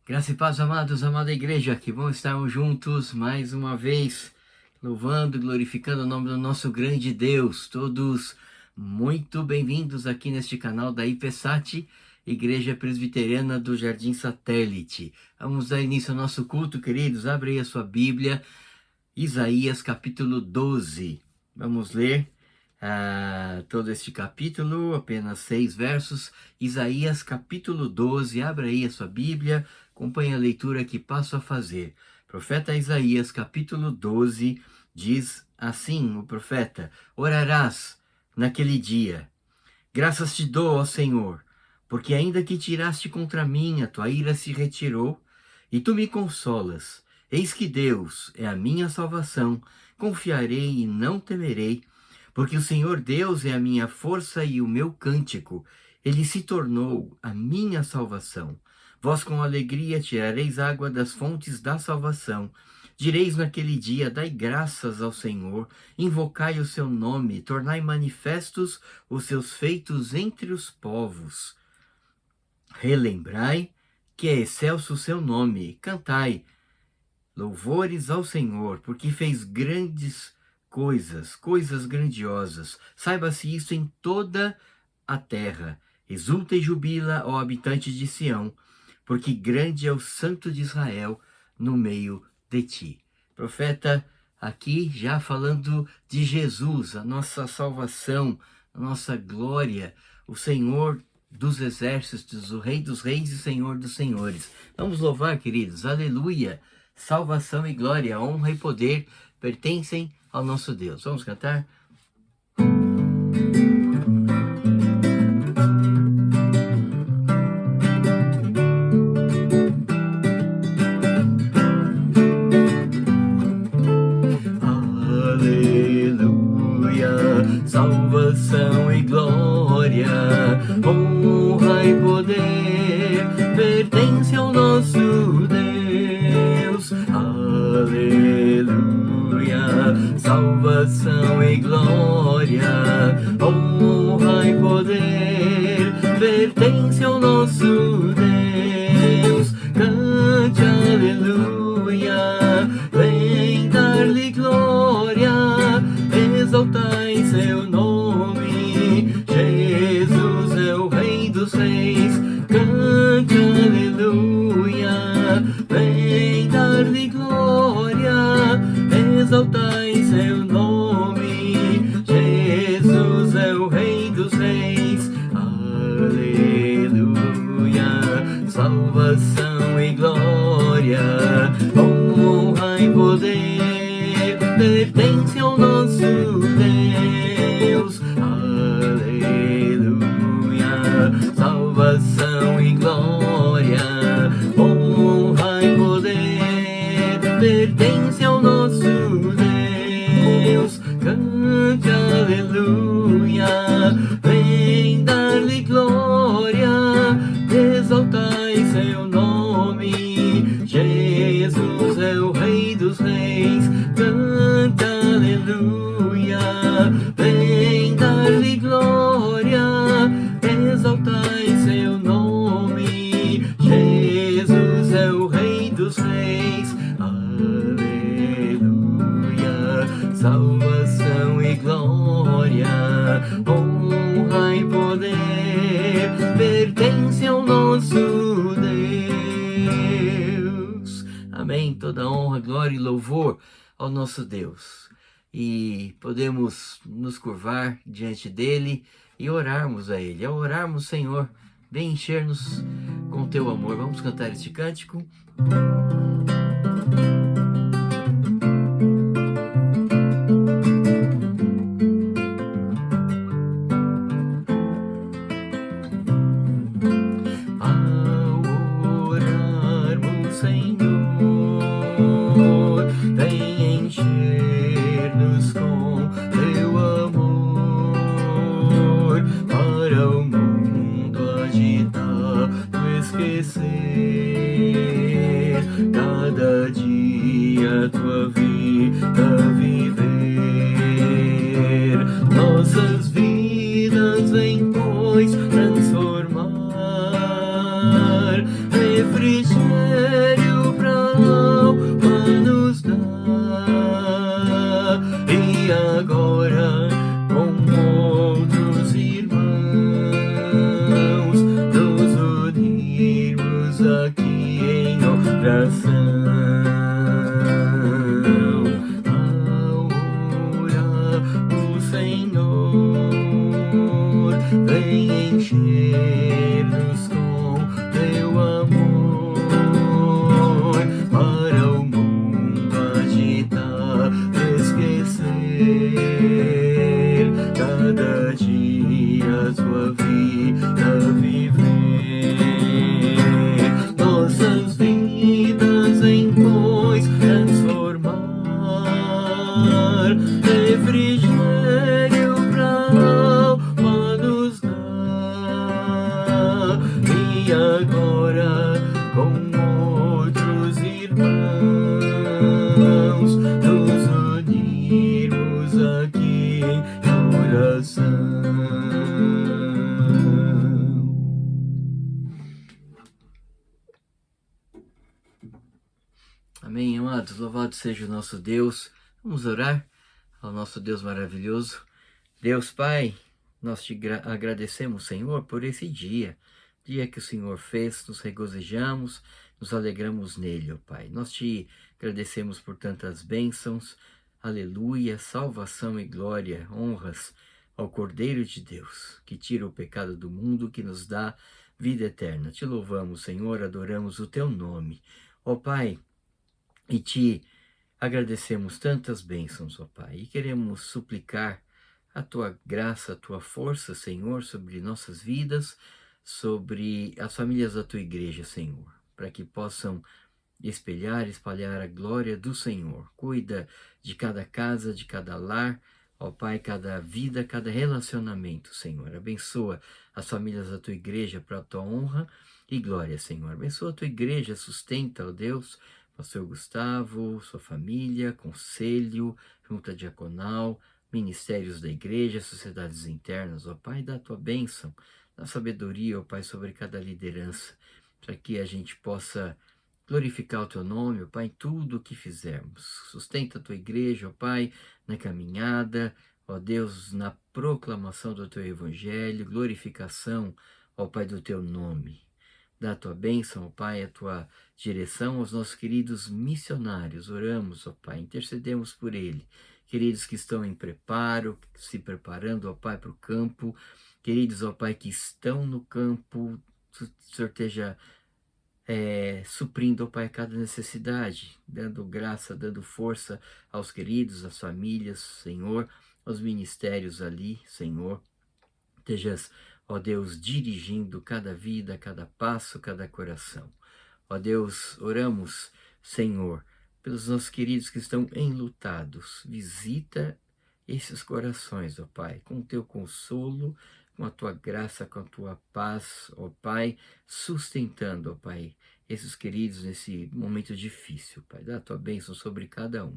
Graça e paz, amados, amada igreja, que bom estarmos juntos mais uma vez, louvando e glorificando o nome do nosso grande Deus. Todos muito bem-vindos aqui neste canal da IPSAT, Igreja Presbiteriana do Jardim Satélite. Vamos dar início ao nosso culto, queridos. Abre aí a sua Bíblia, Isaías capítulo 12. Vamos ler todo este capítulo, apenas 6 versos. Isaías capítulo 12, abre aí a sua Bíblia, acompanhe a leitura que passo a fazer. Profeta Isaías capítulo 12 diz assim o profeta: orarás naquele dia: graças te dou, ó Senhor, porque ainda que tiraste contra mim, a tua ira se retirou, e tu me consolas. Eis que Deus é a minha salvação, confiarei e não temerei, porque o Senhor Deus é a minha força e o meu cântico, ele se tornou a minha salvação. Vós com alegria tirareis água das fontes da salvação. Direis naquele dia: dai graças ao Senhor, invocai o seu nome, tornai manifestos os seus feitos entre os povos. Relembrai que é excelso o seu nome, cantai louvores ao Senhor, porque fez grandes coisas grandiosas. Saiba-se isso em toda a terra. Exulta e jubila, ó habitante de Sião, porque grande é o Santo de Israel no meio de ti. Profeta aqui já falando de Jesus, a nossa salvação, a nossa glória, o Senhor dos exércitos, o Rei dos reis e Senhor dos senhores. Vamos louvar, queridos, aleluia! Salvação e glória, honra e poder pertencem ao nosso Deus. Vamos cantar? Aleluia, salvação e glória, honra e poder pertence ao nosso Deus. Aleluia, salvação e glória, honra e poder pertence ao nosso Deus. Cante aleluia, vem dar-lhe glória, exaltai seu nome, Jesus é o Rei dos reis. Cante aleluia, vem dar-lhe glória, exaltai seu nome, Jesus é o Rei dos reis. Aleluia, salvação e glória, honra e poder pertence ao nosso Deus. Aleluia, salvação e glória, honra e poder pertence ao nosso Deus. Cante aleluia, vem dar-lhe glória, exaltai seu nome, Jesus é o Rei dos reis. Cante aleluia, vem dar-lhe glória, exaltai seu nome, Jesus é o Rei dos reis. Aleluia, salvação e glória, honra e poder pertence ao nosso Deus. Amém. Toda honra, glória e louvor ao nosso Deus. E podemos nos curvar diante dele e orarmos a ele. Ao orarmos, Senhor, vem encher-nos com teu amor. Vamos cantar este cântico. Ao orarmos, Senhor, vem encher-nos com teu amor, para o mundo agitado esquecer, cada dia tua vida viver. Nossas vidas vem, pois, transformar, refrigerar Ao orar, o Senhor vem encher-nos com teu amor, para o mundo agitar, esquecer, cada dia sua vida viver, nossas vidas em paz transformar, refrigério pra alma nos dar, e agora com outros irmãos nos unirmos aqui em oração. Amém, amados. Louvado seja o nosso Deus. Vamos orar ao nosso Deus maravilhoso. Deus Pai, nós te agradecemos, Senhor, por esse dia que o Senhor fez, nos regozijamos, nos alegramos nele, ó Pai. Nós te agradecemos por tantas bênçãos, aleluia, salvação e glória, honras ao Cordeiro de Deus, que tira o pecado do mundo, que nos dá vida eterna. Te louvamos, Senhor, adoramos o teu nome, ó Pai, e te agradecemos tantas bênçãos, ó Pai, e queremos suplicar a tua graça, a tua força, Senhor, sobre nossas vidas, sobre as famílias da tua igreja, Senhor, para que possam espalhar a glória do Senhor. Cuida de cada casa, de cada lar, ó Pai, cada vida, cada relacionamento, Senhor. Abençoa as famílias da tua igreja para a tua honra e glória, Senhor. Abençoa a tua igreja, sustenta, ó Deus, pastor Gustavo, sua família, conselho, junta diaconal, ministérios da igreja, sociedades internas, ó Pai, dá a tua bênção, dá sabedoria, ó Pai, sobre cada liderança, para que a gente possa glorificar o teu nome, ó Pai, em tudo o que fizermos. Sustenta a tua igreja, ó Pai, na caminhada, ó Deus, na proclamação do teu evangelho, glorificação, ó Pai, do teu nome. Dá a tua bênção, ó Pai, a tua direção aos nossos queridos missionários. Oramos, ó Pai, intercedemos por ele. Queridos que estão em preparo, se preparando, ó Pai, para o campo. Queridos, ó Pai, que estão no campo, o Senhor esteja suprindo, ó Pai, cada necessidade, dando graça, dando força aos queridos, às famílias, Senhor, aos ministérios ali, Senhor. Estejas, ó Deus, dirigindo cada vida, cada passo, cada coração. Ó Deus, oramos, Senhor, pelos nossos queridos que estão enlutados. Visita esses corações, ó Pai, com o teu consolo, com a tua graça, com a tua paz, ó Pai, sustentando, ó Pai, esses queridos nesse momento difícil, Pai. Dá a tua bênção sobre cada um.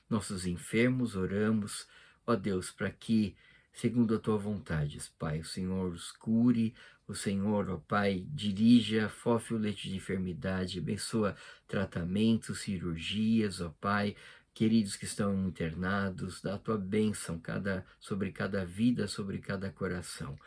Nossos enfermos, oramos, ó Deus, para que, segundo a tua vontade, Pai, o Senhor os cure, o Senhor, ó Pai, dirija, fofe o leite de enfermidade, abençoa tratamentos, cirurgias, ó Pai, queridos que estão internados, dá a tua bênção sobre cada vida, sobre cada coração.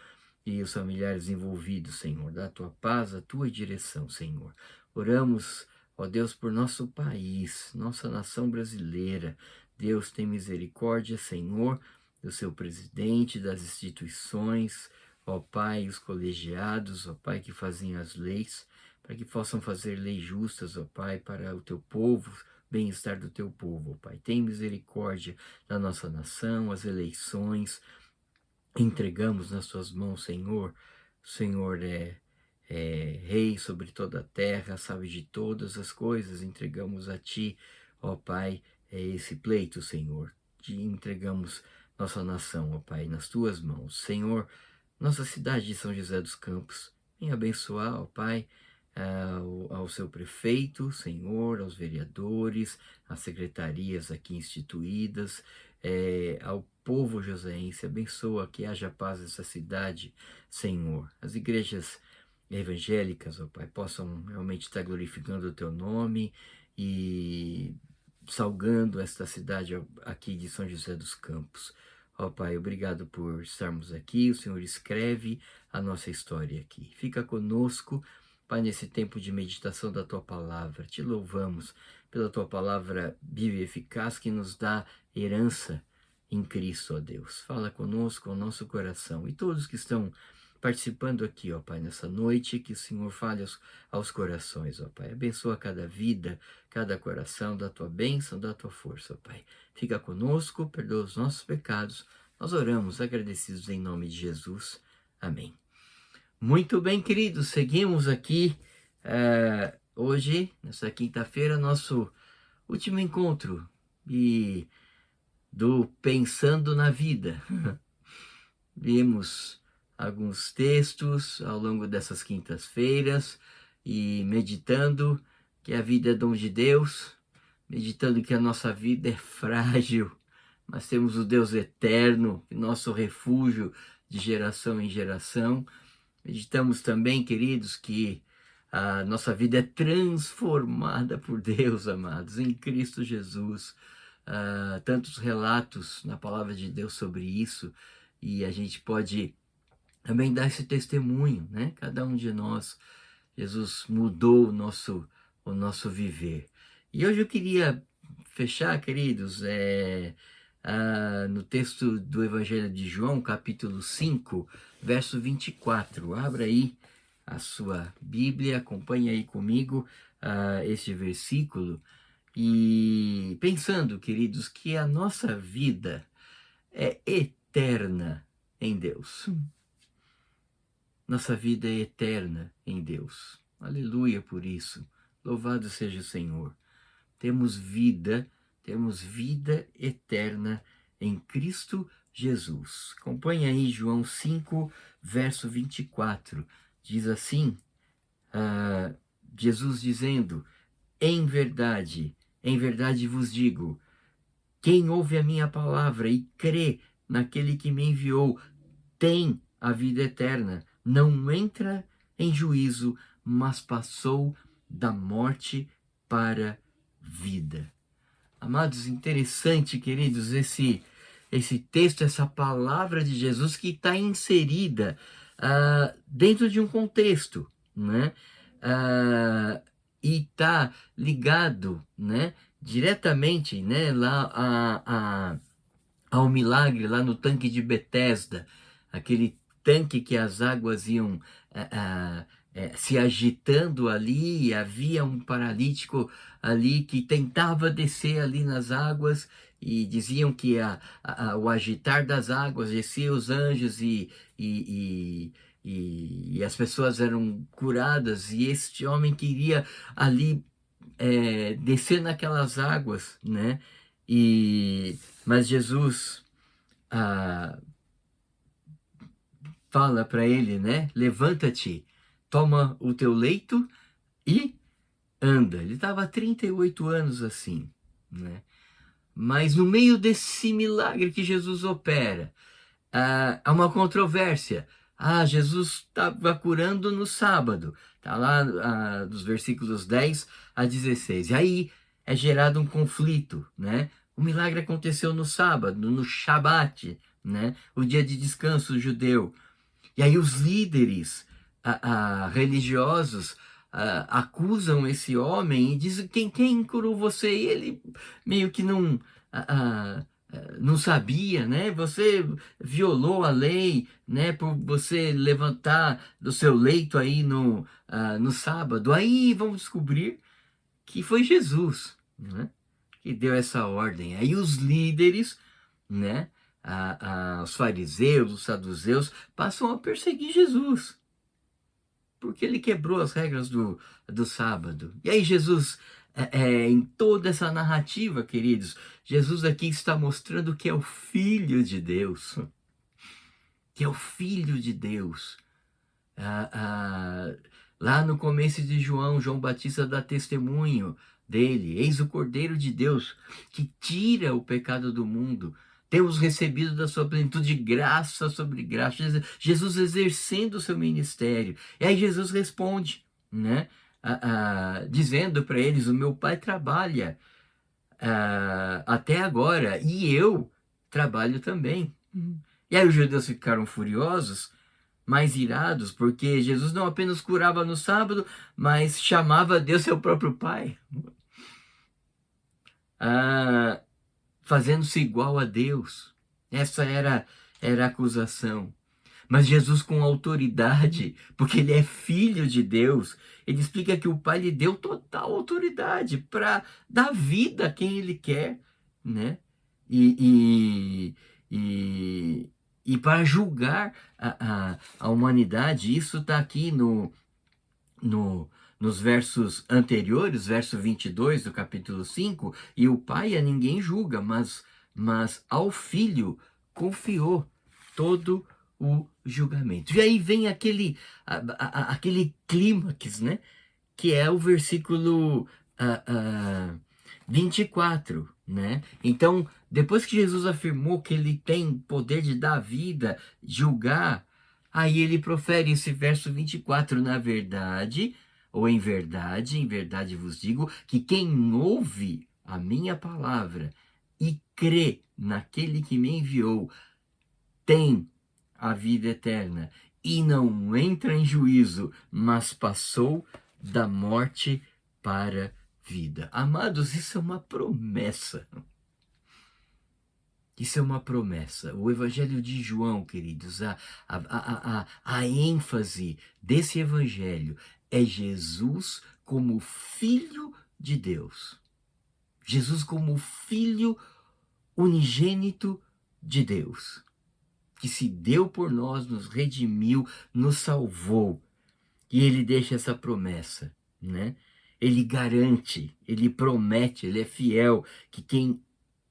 E os familiares envolvidos, Senhor, dá a tua paz, a tua direção, Senhor. Oramos, ó Deus, por nosso país, nossa nação brasileira. Deus, tem misericórdia, Senhor, do seu presidente, das instituições, ó Pai, os colegiados, ó Pai, que fazem as leis, para que possam fazer leis justas, ó Pai, para o teu povo, bem-estar do teu povo, ó Pai. Tem misericórdia da nossa nação, as eleições, entregamos nas tuas mãos, Senhor. O Senhor é Rei sobre toda a terra, sabe de todas as coisas, entregamos a Ti, ó Pai, esse pleito, Senhor. Te entregamos nossa nação, ó Pai, nas Tuas mãos. Senhor, nossa cidade de São José dos Campos, venha abençoar, ó Pai, ao seu prefeito, Senhor, aos vereadores, às secretarias aqui instituídas, ao povo joseense, abençoa que haja paz nessa cidade, Senhor. As igrejas evangélicas, ó Pai, possam realmente estar glorificando o Teu nome e salgando esta cidade aqui de São José dos Campos. Ó Pai, obrigado por estarmos aqui, o Senhor escreve a nossa história aqui. Fica conosco, Pai, nesse tempo de meditação da Tua Palavra, Te louvamos pela Tua Palavra viva e eficaz que nos dá herança em Cristo, ó Deus. Fala conosco, ao nosso coração. E todos que estão participando aqui, ó Pai, nessa noite, que o Senhor fale aos corações, ó Pai. Abençoa cada vida, cada coração, da Tua bênção, da Tua força, ó Pai. Fica conosco, perdoa os nossos pecados. Nós oramos agradecidos em nome de Jesus. Amém. Muito bem, queridos, seguimos aqui hoje, nessa quinta-feira, nosso último encontro do Pensando na Vida. Vimos alguns textos ao longo dessas quintas-feiras e meditando que a vida é dom de Deus, meditando que a nossa vida é frágil, mas temos o Deus eterno, nosso refúgio de geração em geração. Meditamos também, queridos, que a nossa vida é transformada por Deus, amados, em Cristo Jesus. Tantos relatos na palavra de Deus sobre isso, e a gente pode também dar esse testemunho, né? Cada um de nós, Jesus mudou o nosso viver. E hoje eu queria fechar, queridos, no texto do Evangelho de João, capítulo 5, verso 24. Abra aí a sua Bíblia, acompanhe aí comigo este versículo. E pensando, queridos, que a nossa vida é eterna em Deus. Nossa vida é eterna em Deus. Aleluia por isso. Louvado seja o Senhor. Temos vida eterna em Cristo Jesus. Acompanhe aí João 5, verso 24. Diz assim, Jesus dizendo: em verdade vos digo, quem ouve a minha palavra e crê naquele que me enviou, tem a vida eterna, não entra em juízo, mas passou da morte para a vida. Amados, interessante, queridos, esse texto, essa palavra de Jesus que está inserida dentro de um contexto, né? E está ligado, né, diretamente, né, lá ao milagre lá no tanque de Betesda, aquele tanque que as águas iam se agitando ali, e havia um paralítico ali que tentava descer ali nas águas, e diziam que o agitar das águas descia os anjos e as pessoas eram curadas, e este homem queria ali descer naquelas águas, né? Mas Jesus fala para ele, né? Levanta-te, toma o teu leito e anda. Ele estava há 38 anos assim, né? Mas no meio desse milagre que Jesus opera, há uma controvérsia. Jesus estava curando no sábado. Está lá dos versículos 10 a 16. E aí é gerado um conflito, né? O milagre aconteceu no sábado, no Shabat, né? O dia de descanso judeu. E aí os líderes religiosos acusam esse homem e dizem: quem curou você? E ele meio que não sabia, né? Você violou a lei, né? Por você levantar do seu leito aí no sábado. Aí vamos descobrir que foi Jesus, né, que deu essa ordem. Aí os líderes, né? Os fariseus, os saduceus, passam a perseguir Jesus, porque ele quebrou as regras do sábado. E aí Jesus, em toda essa narrativa, queridos, Jesus aqui está mostrando que é o Filho de Deus, que é o Filho de Deus. Lá no começo de João Batista dá testemunho dele: eis o Cordeiro de Deus que tira o pecado do mundo. Temos recebido da sua plenitude graça sobre graça. Jesus exercendo o seu ministério. E aí Jesus responde, né? Dizendo para eles: o meu Pai trabalha até agora e eu trabalho também. E aí os judeus ficaram furiosos, mais irados, porque Jesus não apenas curava no sábado, mas chamava Deus seu próprio Pai, fazendo-se igual a Deus. Essa era a acusação. Mas Jesus, com autoridade, porque ele é filho de Deus, ele explica que o Pai lhe deu total autoridade para dar vida a quem ele quer, né? E, e, e, e para julgar a humanidade. Isso está aqui nos versos anteriores, verso 22 do capítulo 5, e o Pai a ninguém julga, mas ao Filho confiou todo o julgamento. E aí vem aquele clímax, né? Que é o versículo 24, né? Então, depois que Jesus afirmou que ele tem poder de dar vida, julgar, aí ele profere esse verso 24, na verdade, ou em verdade vos digo, que quem ouve a minha palavra e crê naquele que me enviou, tem a vida eterna e não entra em juízo, mas passou da morte para a vida. Amados, isso é uma promessa. Isso é uma promessa. O Evangelho de João, queridos, a ênfase desse Evangelho é Jesus como Filho de Deus. Jesus como Filho unigênito de Deus, que se deu por nós, nos redimiu, nos salvou. E ele deixa essa promessa, né? Ele garante, ele promete, ele é fiel, que quem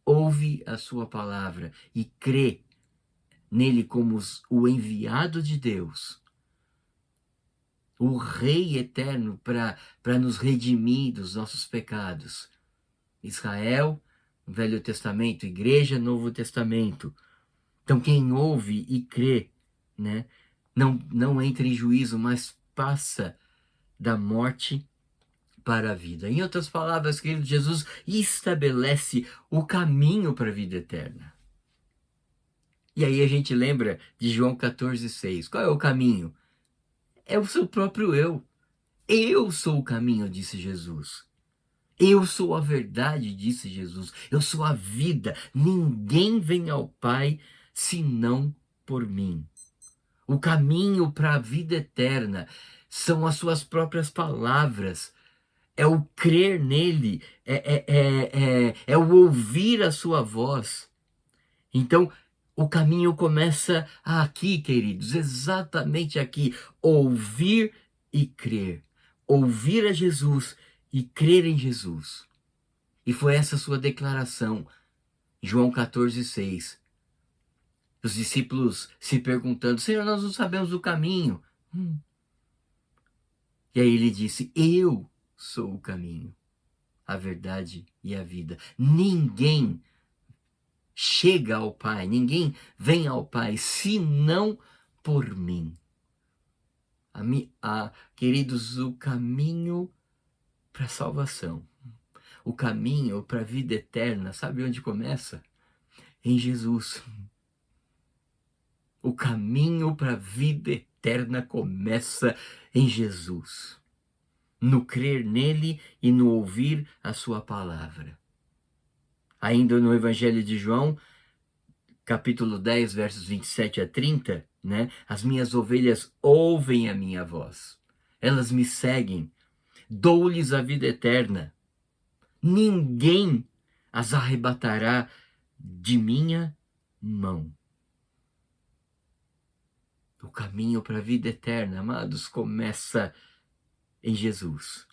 ouve a sua palavra e crê nele como o enviado de Deus, o Rei eterno para nos redimir dos nossos pecados. Israel, Velho Testamento, Igreja, Novo Testamento. Então quem ouve e crê, né, não entra em juízo, mas passa da morte para a vida. Em outras palavras, querido, Jesus estabelece o caminho para a vida eterna. E aí a gente lembra de João 14,6. Qual é o caminho? É o seu próprio eu. Eu sou o caminho, disse Jesus. Eu sou a verdade, disse Jesus. Eu sou a vida. Ninguém vem ao Pai senão por mim. O caminho para a vida eterna são as suas próprias palavras. É o crer nele, é o ouvir a sua voz. Então, o caminho começa aqui, queridos, exatamente aqui. Ouvir e crer. Ouvir a Jesus e crer em Jesus. E foi essa sua declaração, João 14,6. Os discípulos se perguntando, Senhor, nós não sabemos o caminho. E aí ele disse, eu sou o caminho, a verdade e a vida. Ninguém chega ao Pai, ninguém vem ao Pai, senão por mim. Queridos, o caminho para a salvação, o caminho para a vida eterna, sabe onde começa? Em Jesus. O caminho para a vida eterna começa em Jesus. No crer nele e no ouvir a sua palavra. Ainda no Evangelho de João, capítulo 10, versos 27 a 30, né? As minhas ovelhas ouvem a minha voz. Elas me seguem. Dou-lhes a vida eterna. Ninguém as arrebatará de minha mão. O caminho para a vida eterna, amados, começa em Jesus.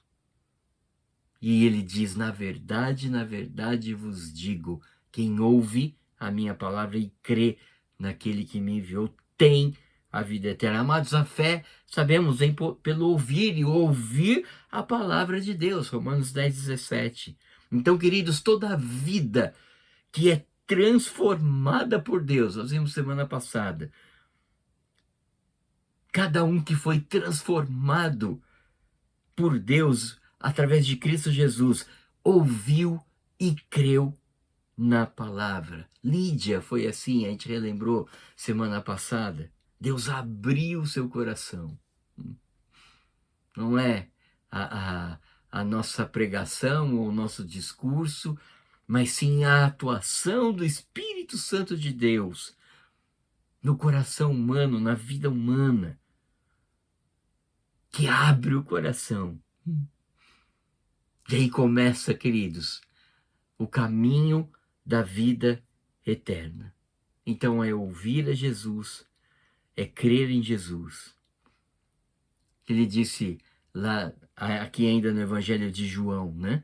E ele diz, na verdade vos digo, quem ouve a minha palavra e crê naquele que me enviou, tem a vida eterna. Amados, a fé, sabemos, vem pelo ouvir e ouvir a palavra de Deus. Romanos 10:17. Então, queridos, toda a vida que é transformada por Deus, nós vimos semana passada, cada um que foi transformado por Deus através de Cristo Jesus, ouviu e creu na palavra. Lídia foi assim, a gente relembrou semana passada, Deus abriu o seu coração. Não é a nossa pregação ou o nosso discurso, mas sim a atuação do Espírito Santo de Deus no coração humano, na vida humana, que abre o coração. E aí começa, queridos, o caminho da vida eterna. Então é ouvir a Jesus, é crer em Jesus. Ele disse lá, aqui ainda no Evangelho de João, né?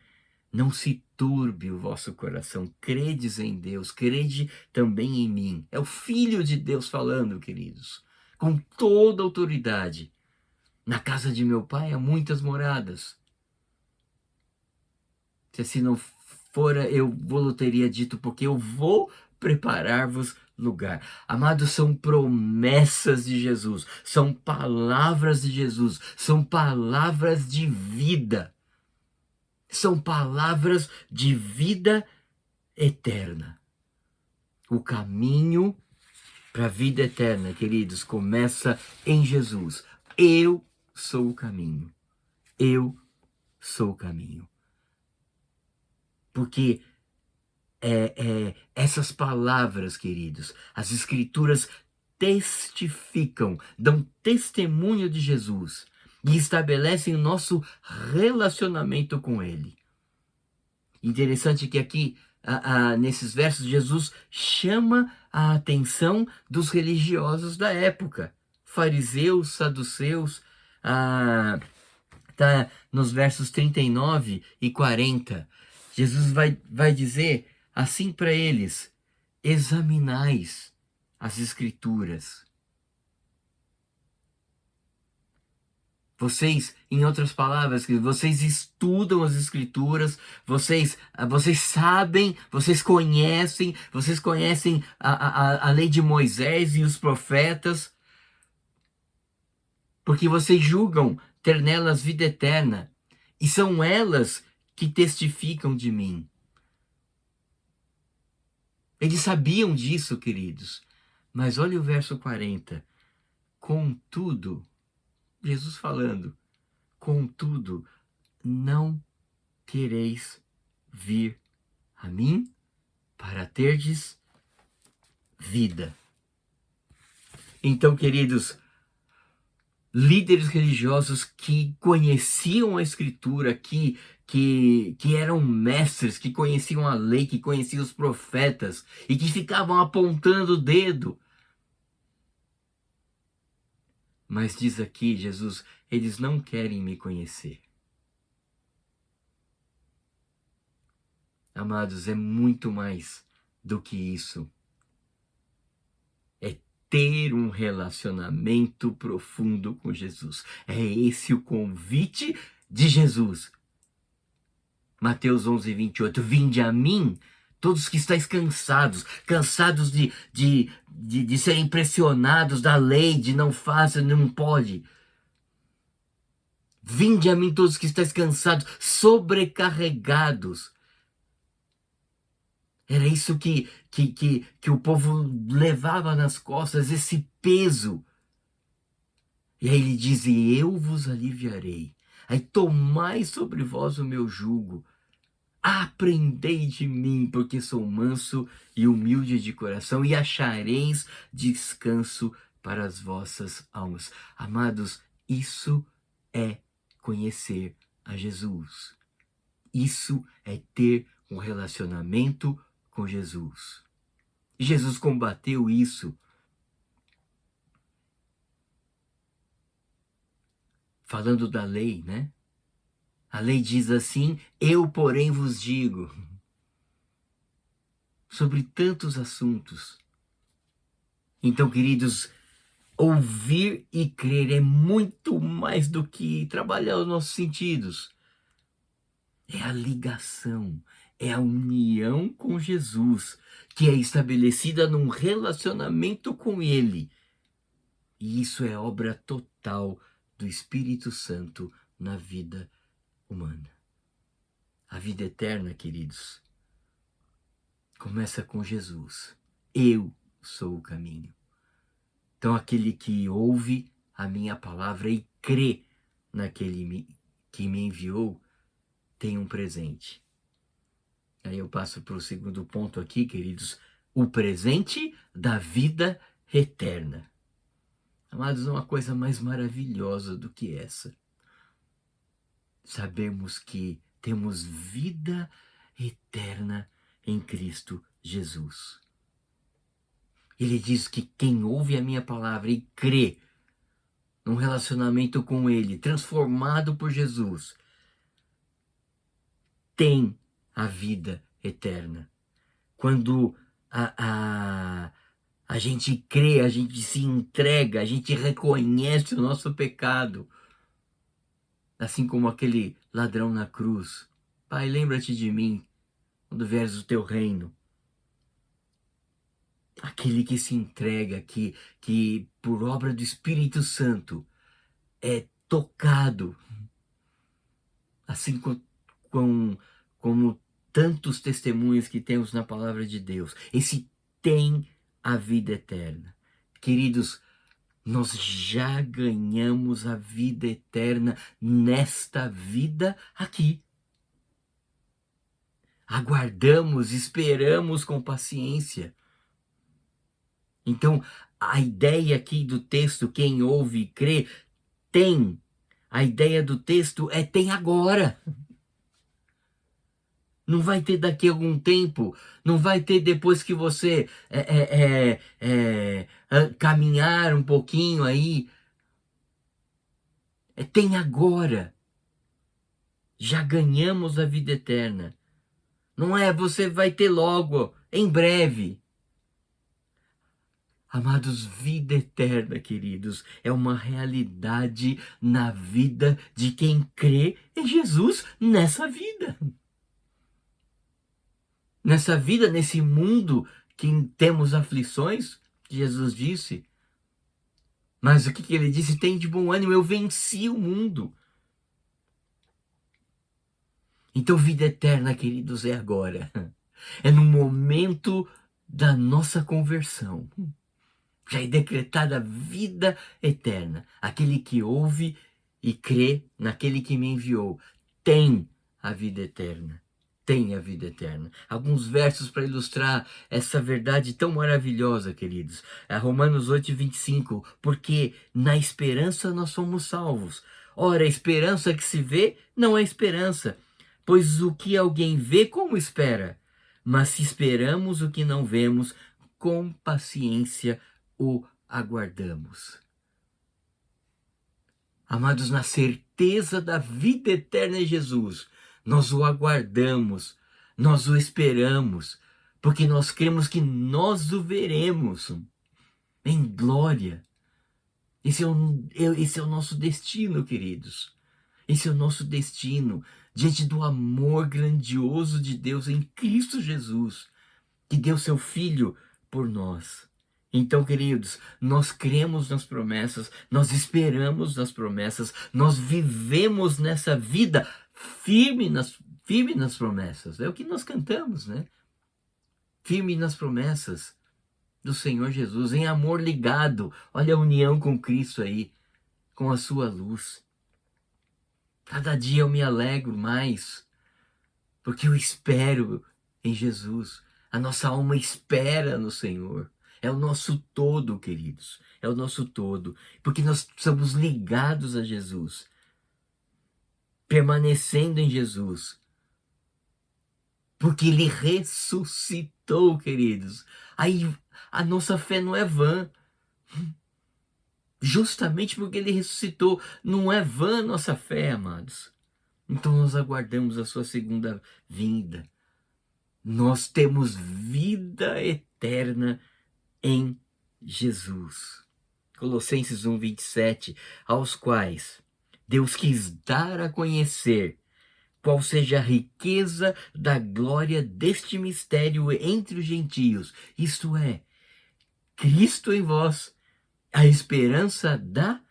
Não se turbe o vosso coração, credes em Deus, crede também em mim. É o Filho de Deus falando, queridos, com toda autoridade. Na casa de meu pai há muitas moradas. Se assim não fora, eu vou teria dito, porque eu vou preparar-vos lugar. Amados, são promessas de Jesus, são palavras de Jesus, são palavras de vida. São palavras de vida eterna. O caminho para a vida eterna, queridos, começa em Jesus. Eu sou o caminho. Eu sou o caminho. Porque essas palavras, queridos, as Escrituras testificam, dão testemunho de Jesus e estabelecem o nosso relacionamento com Ele. Interessante que aqui, nesses versos, Jesus chama a atenção dos religiosos da época, fariseus, saduceus, tá nos versos 39 e 40. Jesus vai dizer assim para eles: examinais as Escrituras. Vocês, em outras palavras, vocês estudam as Escrituras, vocês sabem, vocês conhecem a lei de Moisés e os profetas, porque vocês julgam ter nelas vida eterna, e são elas que testificam de mim. Eles sabiam disso, queridos. Mas olha o verso 40. Contudo, Jesus falando, contudo, não quereis vir a mim para terdes vida. Então, queridos, líderes religiosos que conheciam a Escritura, que eram mestres, que conheciam a lei, que conheciam os profetas e que ficavam apontando o dedo. Mas diz aqui Jesus, eles não querem me conhecer. Amados, é muito mais do que isso. É ter um relacionamento profundo com Jesus. É esse o convite de Jesus. Mateus 11, 28. Vinde a mim, todos que estáis cansados de serem pressionados da lei, de não faça, não pode. Vinde a mim todos que estáis cansados, sobrecarregados. Era isso que o povo levava nas costas, esse peso. E aí ele diz, e eu vos aliviarei. Aí tomai sobre vós o meu jugo. Aprendei de mim, porque sou manso e humilde de coração, e achareis descanso para as vossas almas. Amados, isso é conhecer a Jesus. Isso é ter um relacionamento com Jesus. E Jesus combateu isso. Falando da lei, né? A lei diz assim, eu porém vos digo, sobre tantos assuntos. Então, queridos, ouvir e crer é muito mais do que trabalhar os nossos sentidos. É a ligação, é a união com Jesus, que é estabelecida num relacionamento com Ele. E isso é obra total do Espírito Santo na vida humana. A vida eterna, queridos, começa com Jesus. Eu sou o caminho. Então aquele que ouve a minha palavra e crê naquele que me enviou tem um presente. Aí eu passo para o segundo ponto aqui, queridos, o presente da vida eterna. Amados, não há coisa mais maravilhosa do que essa. Sabemos que temos vida eterna em Cristo Jesus. Ele diz que quem ouve a minha palavra e crê num relacionamento com Ele, transformado por Jesus, tem a vida eterna. Quando a gente crê, a gente se entrega, a gente reconhece o nosso pecado, assim como aquele ladrão na cruz. Pai, lembra-te de mim quando vieres o teu reino. Aquele que se entrega, que por obra do Espírito Santo é tocado, assim como tantos testemunhos que temos na palavra de Deus. Esse tem a vida eterna. Queridos, nós já ganhamos a vida eterna nesta vida aqui. Aguardamos, esperamos com paciência. Então, a ideia aqui do texto, quem ouve e crê, tem. A ideia do texto é tem agora. Não vai ter daqui a algum tempo, não vai ter depois que você caminhar um pouquinho aí. Tem agora. Já ganhamos a vida eterna. Não é você vai ter logo, em breve. Amados, vida eterna, queridos, é uma realidade na vida de quem crê em Jesus nessa vida. Nessa vida, nesse mundo que temos aflições, Jesus disse. Mas o que ele disse? Tem de bom ânimo, eu venci o mundo. Então, vida eterna, queridos, é agora. É no momento da nossa conversão. Já é decretada a vida eterna. Aquele que ouve e crê naquele que me enviou tem a vida eterna. Tem a vida eterna. Alguns versos para ilustrar essa verdade tão maravilhosa, queridos. Romanos 8:25. Porque na esperança nós somos salvos. Ora, a esperança que se vê não é esperança. Pois o que alguém vê, como espera? Mas se esperamos o que não vemos, com paciência o aguardamos. Amados, na certeza da vida eterna em Jesus, nós o aguardamos, nós o esperamos, porque nós cremos que nós o veremos em glória. Esse é o nosso destino, queridos. Esse é o nosso destino diante do amor grandioso de Deus em Cristo Jesus, que deu seu Filho por nós. Então, queridos, nós cremos nas promessas, nós esperamos nas promessas, nós vivemos nessa vida firme nas promessas. É o que nós cantamos, né? Firme nas promessas do Senhor Jesus, em amor ligado. Olha a união com Cristo aí, com a sua luz. Cada dia eu me alegro mais, porque eu espero em Jesus. A nossa alma espera no Senhor. É o nosso todo, queridos. É o nosso todo. Porque nós estamos ligados a Jesus. Permanecendo em Jesus. Porque Ele ressuscitou, queridos. Aí a nossa fé não é vã. Justamente porque Ele ressuscitou. Não é vã a nossa fé, amados. Então nós aguardamos a sua segunda vinda. Nós temos vida eterna em Jesus. Colossenses 1:27, aos quais Deus quis dar a conhecer qual seja a riqueza da glória deste mistério entre os gentios, isto é, Cristo em vós, a esperança da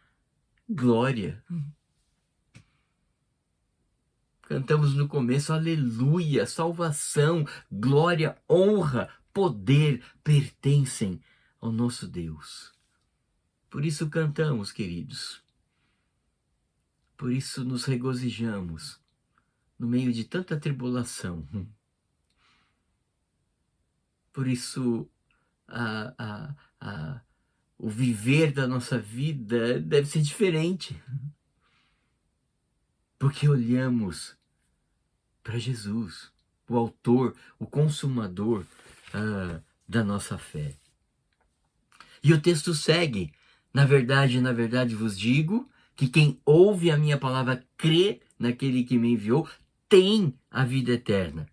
glória. Cantamos no começo, aleluia, salvação, glória, honra, poder pertencem ao nosso Deus. Por isso cantamos, queridos. Por isso nos regozijamos no meio de tanta tribulação. Por isso o viver da nossa vida deve ser diferente. Porque olhamos para Jesus, o autor, o consumador da nossa fé. E o texto segue. Na verdade vos digo que quem ouve a minha palavra, crê naquele que me enviou, tem a vida eterna.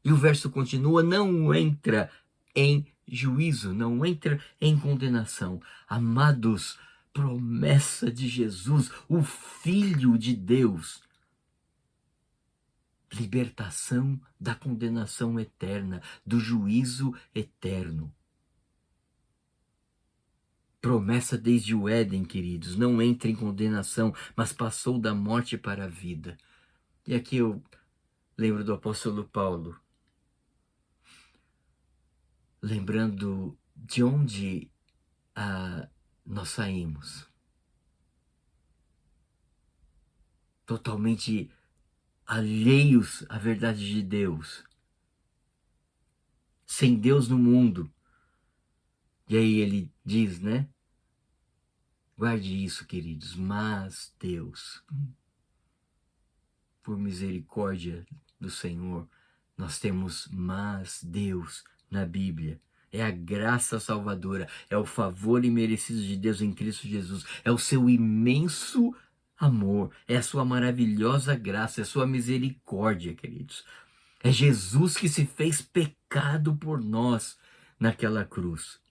E o verso continua, não entra em juízo, não entra em condenação. Amados, promessa de Jesus, o Filho de Deus. Libertação da condenação eterna, do juízo eterno. Promessa desde o Éden, queridos, não entra em condenação, mas passou da morte para a vida. E aqui eu lembro do apóstolo Paulo, lembrando de onde nós saímos. Totalmente alheios à verdade de Deus. Sem Deus no mundo. E aí ele diz, né? Guarde isso, queridos, mas Deus, por misericórdia do Senhor, nós temos mas Deus na Bíblia. É a graça salvadora, é o favor imerecido de Deus em Cristo Jesus, é o seu imenso amor, é a sua maravilhosa graça, é a sua misericórdia, queridos. É Jesus que se fez pecado por nós naquela cruz.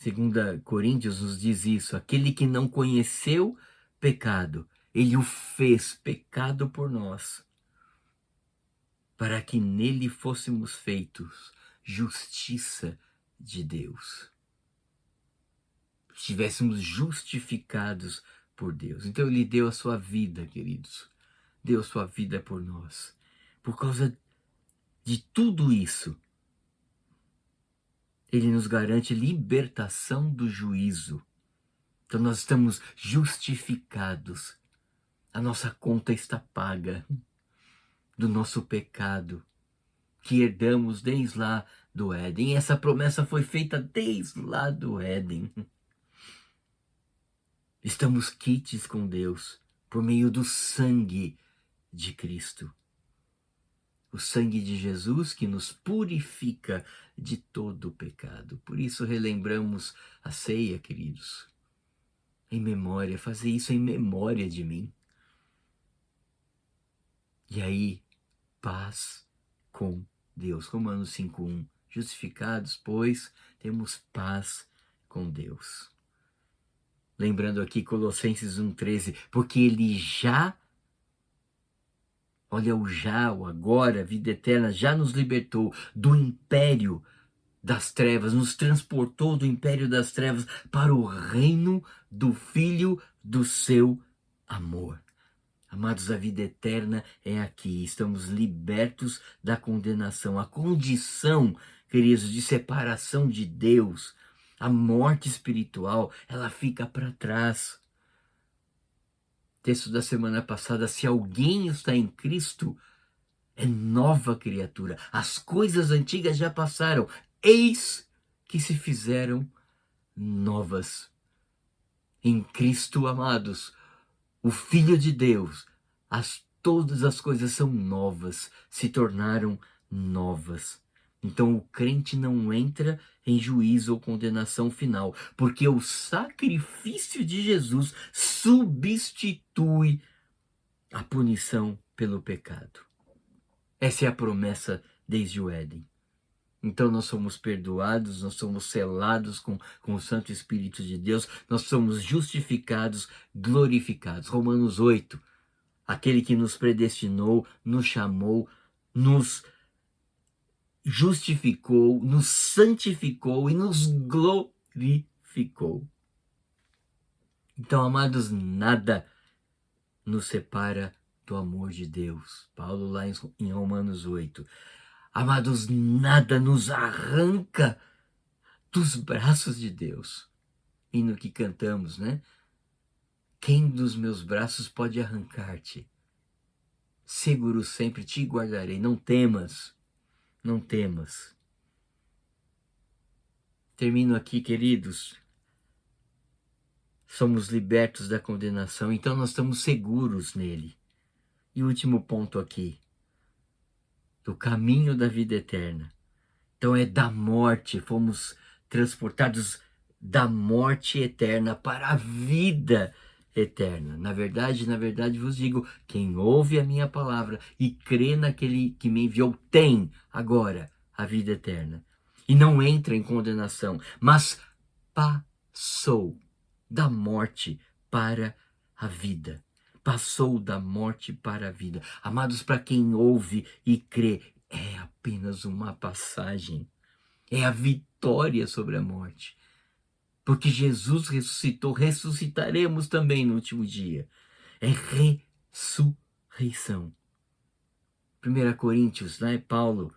2 Coríntios nos diz isso, aquele que não conheceu pecado, ele o fez pecado por nós, para que nele fôssemos feitos justiça de Deus. Estivéssemos justificados por Deus. Então ele deu a sua vida, queridos. Deu a sua vida por nós. Por causa de tudo isso, ele nos garante libertação do juízo. Então nós estamos justificados. A nossa conta está paga do nosso pecado que herdamos desde lá do Éden. E essa promessa foi feita desde lá do Éden. Estamos quites com Deus por meio do sangue de Cristo. O sangue de Jesus que nos purifica de todo o pecado. Por isso relembramos a ceia, queridos. Em memória, fazer isso em memória de mim. E aí, paz com Deus. Romanos 5:1. Justificados, pois, temos paz com Deus. Lembrando aqui Colossenses 1:13, porque ele já, olha o já, o agora, a vida eterna, já nos libertou do império das trevas, nos transportou do império das trevas para o reino do Filho do seu amor. Amados, a vida eterna é aqui, estamos libertos da condenação, a condição, queridos, de separação de Deus, a morte espiritual, ela fica para trás. Texto da semana passada, se alguém está em Cristo, é nova criatura, as coisas antigas já passaram, eis que se fizeram novas. Em Cristo, amados, o Filho de Deus, todas as coisas são novas, se tornaram novas. Então o crente não entra em juízo ou condenação final, porque o sacrifício de Jesus substitui a punição pelo pecado. Essa é a promessa desde o Éden. Então nós somos perdoados, nós somos selados com o Santo Espírito de Deus, nós somos justificados, glorificados. Romanos 8, aquele que nos predestinou, nos chamou, nos justificou, nos santificou e nos glorificou. Então, amados, nada nos separa do amor de Deus. Paulo lá em Romanos 8. Amados, nada nos arranca dos braços de Deus. E no que cantamos, né? Quem dos meus braços pode arrancar-te? Seguro sempre te guardarei. Não temas, não temas. Termino aqui, queridos. Somos libertos da condenação, então nós estamos seguros nele. E o último ponto aqui, do caminho da vida eterna. Então é da morte, fomos transportados da morte eterna para a vida eterna. Na verdade vos digo, quem ouve a minha palavra e crê naquele que me enviou tem agora a vida eterna. E não entra em condenação, mas passou da morte para a vida. Passou da morte para a vida. Amados, para quem ouve e crê, é apenas uma passagem. É a vitória sobre a morte. Porque Jesus ressuscitou, ressuscitaremos também no último dia. É ressurreição. 1 Coríntios, né, Paulo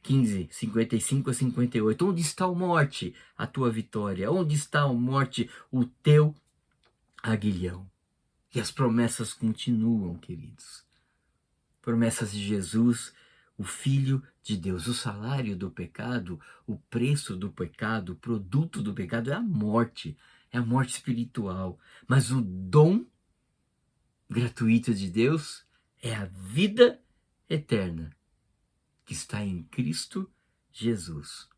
15, 55 a 58. Onde está a morte, a tua vitória? Onde está a morte, o teu aguilhão? E as promessas continuam, queridos. Promessas de Jesus, o Filho de Deus. O salário do pecado, o preço do pecado, o produto do pecado é a morte espiritual. Mas o dom gratuito de Deus é a vida eterna, que está em Cristo Jesus.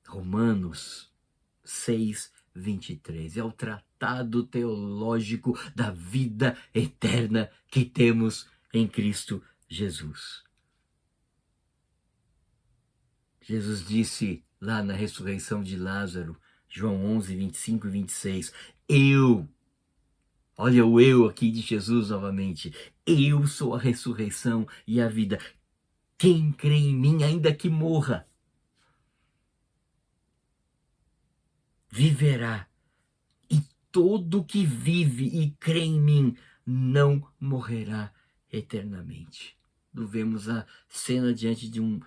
Romanos 6, 23. É o tratado teológico da vida eterna que temos em Cristo Jesus. Jesus disse lá na ressurreição de Lázaro, João 11, 25 e 26, olha o eu aqui de Jesus novamente, eu sou a ressurreição e a vida. Quem crê em mim, ainda que morra, viverá. E todo que vive e crê em mim não morrerá eternamente. Vemos a cena diante de um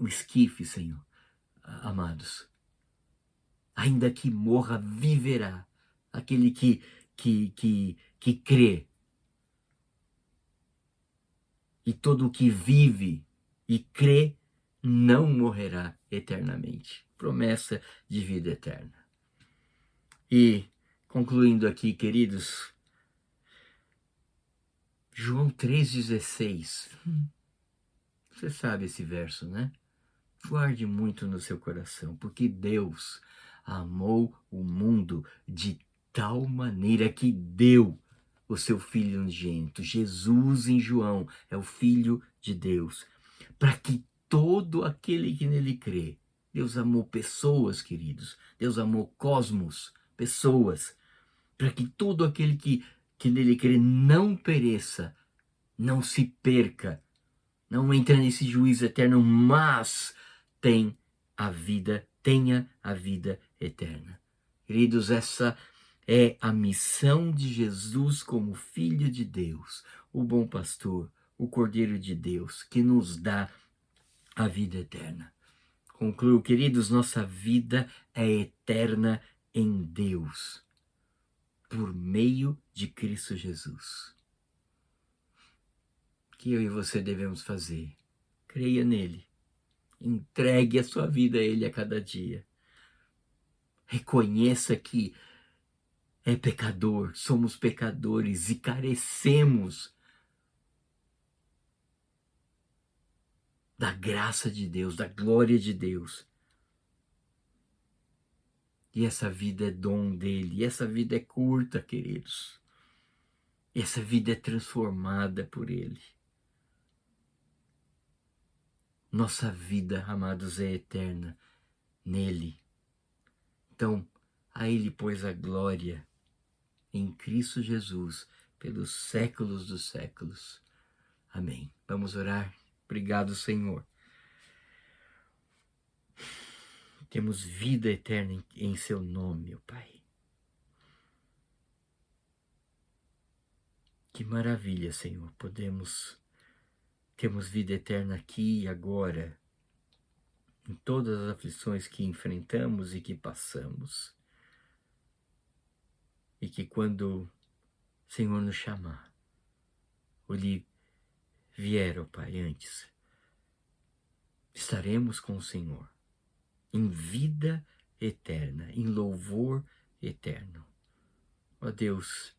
esquife, Senhor, amados. Ainda que morra, viverá. Aquele que crê. E todo o que vive e crê não morrerá eternamente. Promessa de vida eterna. E, concluindo aqui, queridos, João 3,16. Você sabe esse verso, né? Guarde muito no seu coração, porque Deus amou o mundo de tal maneira que deu o seu Filho unigênito. Jesus em João é o Filho de Deus, para que todo aquele que nele crê. Deus amou pessoas, queridos. Deus amou cosmos, pessoas, para que todo aquele que nele crê não pereça, não se perca, não entre nesse juízo eterno, mas tenha a vida eterna. Queridos, essa é a missão de Jesus como Filho de Deus, o bom pastor, o Cordeiro de Deus, que nos dá a vida eterna. Concluo, queridos, nossa vida é eterna em Deus, por meio de Cristo Jesus. O que eu e você devemos fazer? Creia nele. Entregue a sua vida a ele a cada dia. Reconheça que é pecador, somos pecadores e carecemos da graça de Deus, da glória de Deus. E essa vida é dom dele, e essa vida é curta, queridos. E essa vida é transformada por ele. Nossa vida, amados, é eterna nele. Então, a ele pois a glória em Cristo Jesus pelos séculos dos séculos. Amém. Vamos orar. Obrigado, Senhor. Temos vida eterna em seu nome, meu Pai. Que maravilha, Senhor. Temos vida eterna aqui e agora. em todas as aflições que enfrentamos e que passamos. E que quando o Senhor nos chamar, ou lhe vier, ó Pai, antes, estaremos com o Senhor em vida eterna, em louvor eterno. Ó Deus,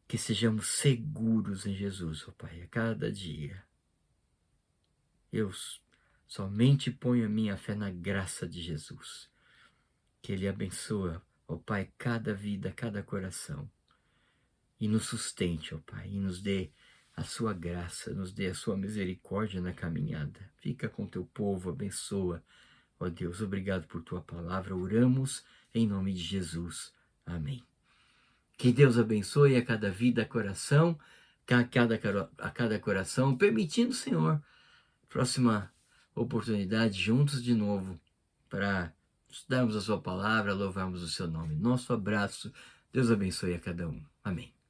que sejamos seguros em Jesus, ó Pai, a cada dia. Eu somente ponho a minha fé na graça de Jesus. Que Ele abençoe, ó Pai, cada vida, cada coração. E nos sustente, ó Pai, e nos dê a sua graça, nos dê a sua misericórdia na caminhada. Fica com teu povo, abençoa. Ó Deus, obrigado por tua palavra. Oramos em nome de Jesus. Amém. Que Deus abençoe a cada vida, coração, a cada coração, permitindo, Senhor, próxima oportunidade, juntos de novo, para estudarmos a sua palavra, louvarmos o seu nome. Nosso abraço. Deus abençoe a cada um. Amém.